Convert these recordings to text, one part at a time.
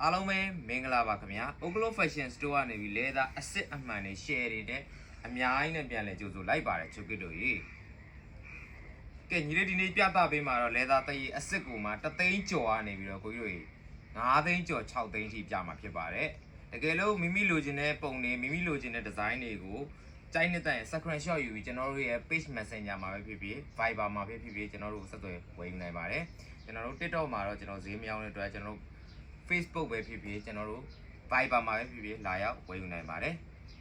အားလုံးပဲမင်္ဂလာပါခင်ဗျာ Oglo Fashion Store ကနေပြီးလဲသားအစ်စ်အမှန်နဲ့ share တွေနဲ့အများကြီးနဲ့ပြန်လဲကြိုဆိုလိုက်ပါတယ်ချုပ်ကစ်တို့ကြီးကဲညီလေးဒီနေ့ပြသပေးမှာတော့လဲသားတကြီးအစ်စ်ကိုမှ3သိန်းကျော်ကနေပြီးတော့ကိုကြီးတို့ကြီး9သိန်းကျော်6သိန်းထိပြမှာဖြစ်ပါတယ်တကယ်လို့မိမိလိုချင်တဲ့ပုံတွေမိမိလိုချင်တဲ့ design တွေကိုကြိုက်နေတဲ့ screenshot ယူပြီးကျွန်တော်တို့ရဲ့ page messenger မှာပဲဖြစ်ဖြစ် Viber မှာပဲဖြစ်ဖြစ်ကျွန်တော်တို့ဆက်သွယ်ဝယ်ယူနိုင်ပါတယ်ကျွန်တော်တို့ TikTok မှာတော့ကျွန်တော်ဈေးမရောင်းတဲ့အတွက်ကျွန်တော်တို့ Facebook ပဲဖြစ်ဖြစ်ကျွန်တော်တို့ Viber မှာပဲဖြစ်ဖြစ်လာရောက်ဝယ်ယူနိုင်ပါတယ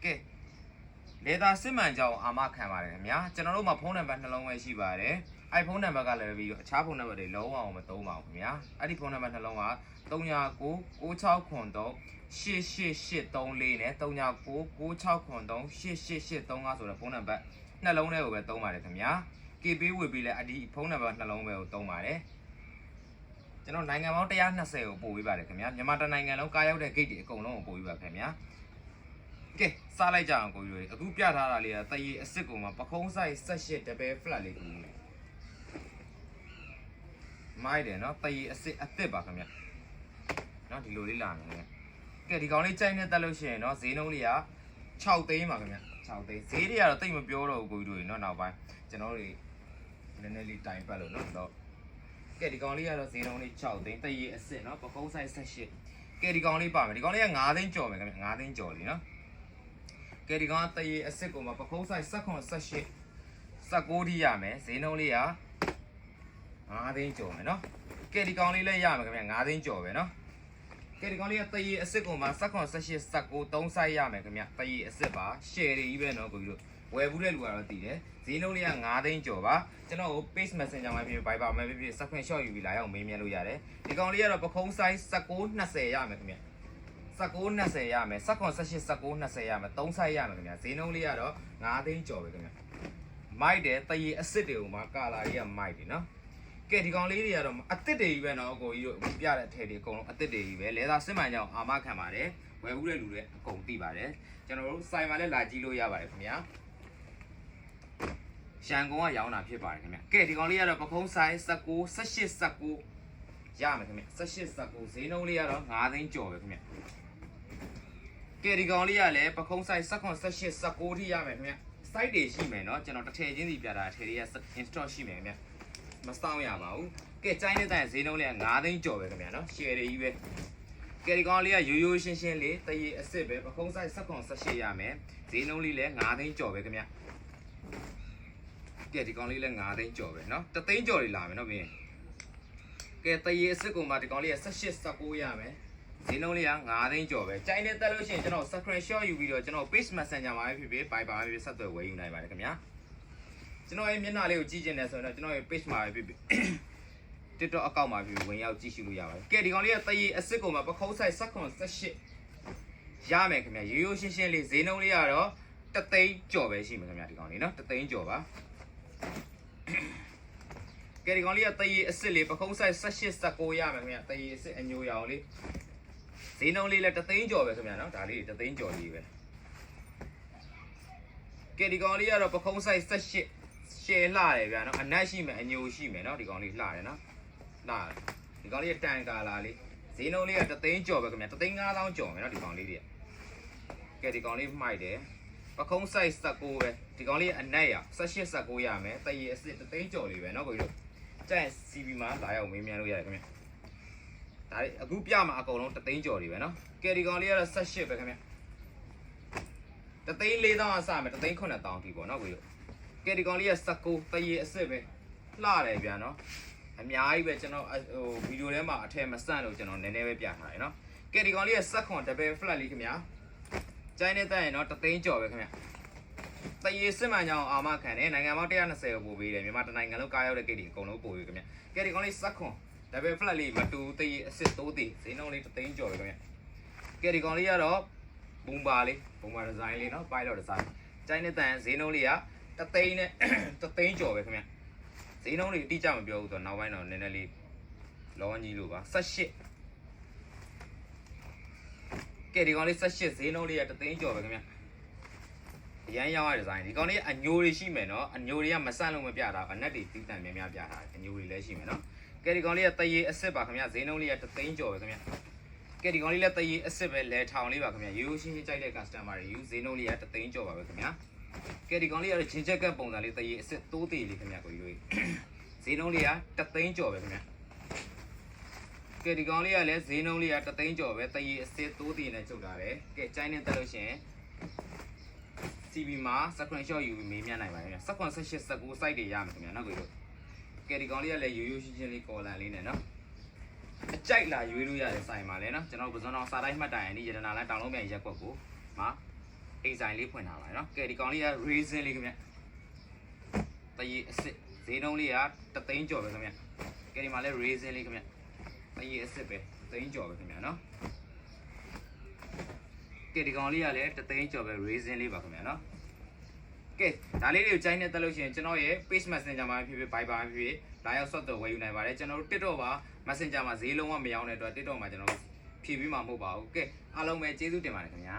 ်ကဲလေသာစစ်မှန်ကြောင်းအာမခံပါတယ်ခင်ဗျာကျွန်တော်တို့မှာဖုန်းနံပါတ်နှလုံးပဲရှိပါတယ်အဲ့ဖုန်းနံပါတ်ကလည်းပြီးတော့အခြားဖုန်းနံပါတ်တွေလုံးဝအောင်မသုံးပါဘူးခင်ဗျာအဲ့ဒီဖုန်းနံပါတ်နှလုံးက399693888834နဲ့399693888835ဆိုတဲ့ဖုန်းနံပါတ်နှလုံးလေးကိုပဲသုံးပါတယ်ခင်ဗျာ KB ဝေပြီးလဲအဒီဖုန်းနံပါတ်နှလုံးပဲကိုသုံးပါတယ်ကျွန်တော်နိုင်ငံပေါင်း120ကိုပို့ပေးပါတယ်ခင်ဗျာမြန်မာတိုင်းနိုင်ငံလုံးကားရောက်တဲ့ gate တွေအကုန်လုံးကိုပို့ပေးပါခင်ဗျာကဲစားလိုက်ကြအောင်ကိုကြီးတို့အခုပြထားတာလေးကတရေအစ်စ်ကိုမှပခုံးဆိုင်18 double flat လေးကိုမိုက်တယ်နော်တရေအစ်စ်အသစ်ပါခင်ဗျာနော်ဒီလိုလေးလာမယ်ကဲဒီကောင်လေးကြိုက်နေတက်လို့ရှိရင်နော်ဈေးနှုန်းလေးက6သိန်းပါခင်ဗျာ6သိန်းဈေးတွေကတော့တိတ်မပြောတော့ဘူးကိုကြီးတို့နော်နောက်ပိုင်းကျွန်တော်တို့နည်းနည်းလေးတိုင်ပတ်လို့နော်တော့ကဲဒီကောင်လေးကတော့ဈေးနှုန်းလေး6သိန်းတရေအစ်စ်နော်ပခုံးဆိုင်18ကဲဒီကောင်လေးပါမယ်ဒီကောင်လေးက9သိန်းကျော်မယ်ခင်ဗျာ9သိန်းကျော်လीနော်ကဲဒီကောင်တရေအစ်စ်ကိုမှပခုံးဆိုင်18 19ထိရမယ်ဈေးနှုန်းလေးက9သိန်းကျော်မယ်နော်ကဲဒီကောင်လေးလည်းရမယ်ခင်ဗျာ9သိန်းကျော်ပဲနော်ကဲဒီကောင်လေးကတရေအစ်စ်ကိုမှ18 19 3 size ရမယ်ခင်ဗျာတရေအစ်စ်ပါ share တွေကြီးပဲနော်ကိုကြီးတို့ဝယ်ဘူးတဲ့လူကတော့တည်တယ်ဈေးနှုန်းလေးက9သိန်းကျော်ပါကျွန်တော်ကို page messenger မှာဖြစ် Viber မှာဖြစ် screenshot ယူပြီးလာရောက်မေးမြန်းလို့ရတယ်ဒီကောင်လေးကတော့ပခုံး size 19 20ရမယ်ခင်ဗျာ19 20ရမယ်18 19 20ရမယ်3 size ရမယ်ခင်ဗျာဈေးနှုန်းလေးကတော့9သိန်းကျော်ပဲခင်ဗျာမိုက်တယ်တရေအစ်စ်တွေကိုမှကာလာကြီးကမိုက်တယ်နော်ကဲဒီကောင်လေးတွေကတော့အသစ်တွေကြီးပဲနော်အကိုကြီးတို့ပြတဲ့အထည်တွေအကုန်လုံးအသစ်တွေကြီးပဲလဲသားစစ်မှန်ကြောင်အာမခံပါတယ်ဝယ်ဘူးတဲ့လူတွေအကုန်သိပါတယ်ကျွန်တော်တို့စိုင်မှာလည်းလာကြည့်လို့ရပါတယ်ခင်ဗျာရှန်ကုန်ကရောင်းတာဖြစ်ပါတယ်ခင်ဗျာကဲဒီကောင်လေးကတော့ပခုံးဆိုင်19 18 19ရမယ်ခင်ဗျာ18 19ဈေးနှုန်းလေးကတော့9သိန်းကျော်ပဲခင်ဗျာကဲဒီကောင်လေးကလည်းပခုံးဆိုင်18 18 19ထိရမယ်ခင်ဗျာ site တွေရှိမယ်နော်ကျွန်တော်တစ်ထည်ချင်းစီပြတာအထည်တွေက install ရှိမယ်ခင်ဗျာမစောင်းရပါဘူးကဲကျိုင်းနေတဲ့ဈေးနှုန်းလေးက9သိန်းကျော်ပဲခင်ဗျာနော် share တွေကြီးပဲကဲဒီကောင်လေးကရိုးရိုးရှင်းရှင်းလေးတရေအစ်စ်ပဲပခုံးဆိုင်18 18ရမယ်ဈေးနှုန်းလေးလည်း9သိန်းကျော်ပဲခင်ဗျာကဲဒီကောင်လေးလည်း9သိန်းကျော်ပဲเนาะ3သိန်းကျော်လေးလာမယ်เนาะဘင်းကဲတရေအစ်စ်ကိုမှဒီကောင်လေးက18 19ရမယ်ဈေးနှုန်းလေးက9သိန်းကျော်ပဲကြိုင်းနေတက်လို့ရှိရင်ကျွန်တော် screenshot ယူပြီးတော့ကျွန်တော် page messenger မှာဖြစ်ဖြစ် Viber မှာဖြစ်ဆက်သွယ်ဝယ်ယူနိုင်ပါတယ်ခင်ဗျာကျွန်တော်ရဲ့မျက်နှာလေးကိုကြည့်ကျင်တယ်ဆိုရင်တော့ကျွန်တော်ရဲ့ page မှာဖြစ်ဖြစ် TikTok အကောင့်မှာဖြစ်ဝင်ရောက်ကြည့်ရှုလို့ရပါတယ်ကဲဒီကောင်လေးကတရေအစ်စ်ကိုမှပခုံးဆိုင်18 18ရမယ်ခင်ဗျာရိုးရိုးရှင်းရှင်းလေးဈေးနှုန်းလေးကတော့3သိန်းကျော်ပဲရှိမှာခင်ဗျာဒီကောင်လေးเนาะ3သိန်းကျော်ပါကဲဒီကောင်လေးကတရေအစ်စ်လေးပခုံးဆိုင်18 19ရမယ်ခင်ဗျာတရေအစ်စ်အညိုရောင်လေးဈေးနှုန်းလေးလည်း3သိန်းကျော်ပဲခင်ဗျာနော်ဒါလေး3သိန်းကျော်လေးပဲကဲဒီကောင်လေးကတော့ပခုံးဆိုင်18 share လှတယ်ဗျာနော်အနက်ရှိမယ်အညိုရှိမယ်နော်ဒီကောင်လေးလှတယ်နော်လှတယ်ဒီကောင်လေးတန်ကာလာလေးဈေးနှုန်းလေးက3သိန်းကျော်ပဲခင်ဗျာ3သိန်း5000ကျော်မယ်နော်ဒီကောင်လေးတွေကဲဒီကောင်လေးမိုက်တယ်ပခုံး size 19ပဲဒီကောင်လေးအနက်ရ18 19ရမယ်တရေအစ်စ်3သိန်းကျော်လေးပဲเนาะကိုကြီးတို့ကျန် CB မှာလာရောက်မေးမြန်းလို့ရတယ်ခင်ဗျဒါလေးအခုပြမှာအကုန်လုံး3သိန်းကျော်လေးပဲเนาะကဲဒီကောင်လေးကတော့18ပဲခင်ဗျ3သိန်း4000အစမယ်3သိန်း9000ထိပေါ့เนาะကိုကြီးတို့ကဲဒီကောင်လေးက19တရေအစ်စ်ပဲလှတယ်ဗျာเนาะအများကြီးပဲကျွန်တော်ဟိုဗီဒီယိုထဲမှာအထည်မဆန့်လို့ကျွန်တော်နည်းနည်းပဲပြထားတယ်เนาะကဲဒီကောင်လေးက17 double flat လေးခင်ဗျာကျိုင်းနေတဲ့ရင်တော့3သိန်းကျော်ပဲခင်ဗျတရေစစ်မှန်ကြောင်အာမခံတယ်နိုင်ငံပေါင်း120ကိုပို့ပေးတယ်မြန်မာတိုင်းနိုင်ငံလုံးကားရောက်တဲ့ဂိတ်တွေအကုန်လုံးပို့ပေးခင်ဗျကဲဒီကောင်လေး17 double flat လေးမတူတရေအစ်စ်တိုးသေးဈေးနှုန်းလေး3သိန်းကျော်ပဲခင်ဗျကဲဒီကောင်လေးကတော့ဘုံပါလေးဘုံပါဒီဇိုင်းလေးเนาะ pilot design ကျိုင်းနေတဲ့ဈေးနှုန်းလေးက3သိန်းနဲ့3သိန်းကျော်ပဲခင်ဗျဈေးနှုန်းလေးအတိအကျမပြောဘူးဆိုတော့နောက်ပိုင်းတော့နည်းနည်းလေးလောကြီးလို့ပါ18ကဲဒီကောင်လေး18ဈေးနှုန်းလေးက3သိန်းကျော်ပဲခင်ဗျအရန်ရောင်းရတဲ့ဒီဇိုင်းဒီကောင်လေးအညိုတွေရှိမယ်နော်အညိုတွေကမဆန့်လို့မပြတာအနက်တွေတီးတန်များများပြတာအညိုတွေလည်းရှိမယ်နော်ကဲဒီကောင်လေးကတရေအစ်စ်ပါခင်ဗျဈေးနှုန်းလေးက3သိန်းကျော်ပဲခင်ဗျ ကဲဒီကောင်လေးလည်းတရေအစ်စ်ပဲလဲထောင်လေးပါခင်ဗျာရိုးရှင်းရှင်းကြိုက်တဲ့ customer တွေယူဈေးနှုန်းလေးက3သိန်းကျော်ပါပဲခင်ဗျာကဲဒီကောင်လေးကတော့ချင်းချက်ကပုံစံလေးတရေအစ်စ်တိုးသေးလေးခင်ဗျာကိုကြီးဈေးနှုန်းလေးက3သိန်းကျော်ပဲခင်ဗျာကဲဒီကောင်လေးကလည်းဈေးနှုန်းလေးက3သိန်းကျော်ပဲတရေအစ်စ်တိုးသေးနဲ့ချုပ်ထားတယ်ကဲကြိုင်းနဲ့တက်လို့ရှိရင် CB မှာ screenshot ယူပြီးမေးမြန်းနိုင်ပါတယ်ခင်ဗျာ18 18 19 site တွေရမယ်ခင်ဗျာနော်ကိုကြီးကဲဒီကောင်လေးကလည်းရိုးရိုးရှင်းရှင်းလေးကော်လန်လေးနဲ့နော်အကြိုက်လာရွေးလို့ရတယ်ဆိုင်မှာလဲနော်ကျွန်တော်ပစွန်းတော်စာတိုင်းမှတ်တိုင်အနီးရတနာလမ်းတောင်လုံးမြန်ရက်ကွက်ကိုမှာအိမ်ဆိုင်လေးဖွင့်ထားပါတယ်နော်ကဲဒီကောင်လေးက raisin လေးခင်ဗျတရေအစ်စ်ဈေးနှုန်းလေးက3သိန်းကျော်ပဲခင်ဗျကဲဒီမှာလဲ raisin လေးခင်ဗျတရေအစ်စ်ပဲ3သိန်းကျော်ပဲခင်ဗျနော်ကဲဒီကောင်လေးကလည်း3သိန်းကျော်ပဲ raisin လေးပါခင်ဗျနော်ကဲဒါလေးတွေကိုကြိုင်းနေတက်လို့ရှိရင်ကျွန်တော်ရဲ့ page messenger မှာဖြစ်ဖြစ် Viber မှာဖြစ်ဖြစ်လာရောက်ဆက်သွယ်ဝယ်ယူနိုင်ပါတယ်ကျွန်တော်တို့ TikTok ပါ messenger မှာဈေးလုံးဝမရောင်းတဲ့အတွက် TikTok မှာကျွန်တော်ဖြည့်ပြီးမှမဟုတ်ပါဘူးကဲအားလုံးပဲကျေးဇူးတင်ပါတယ်ခင်ဗျာ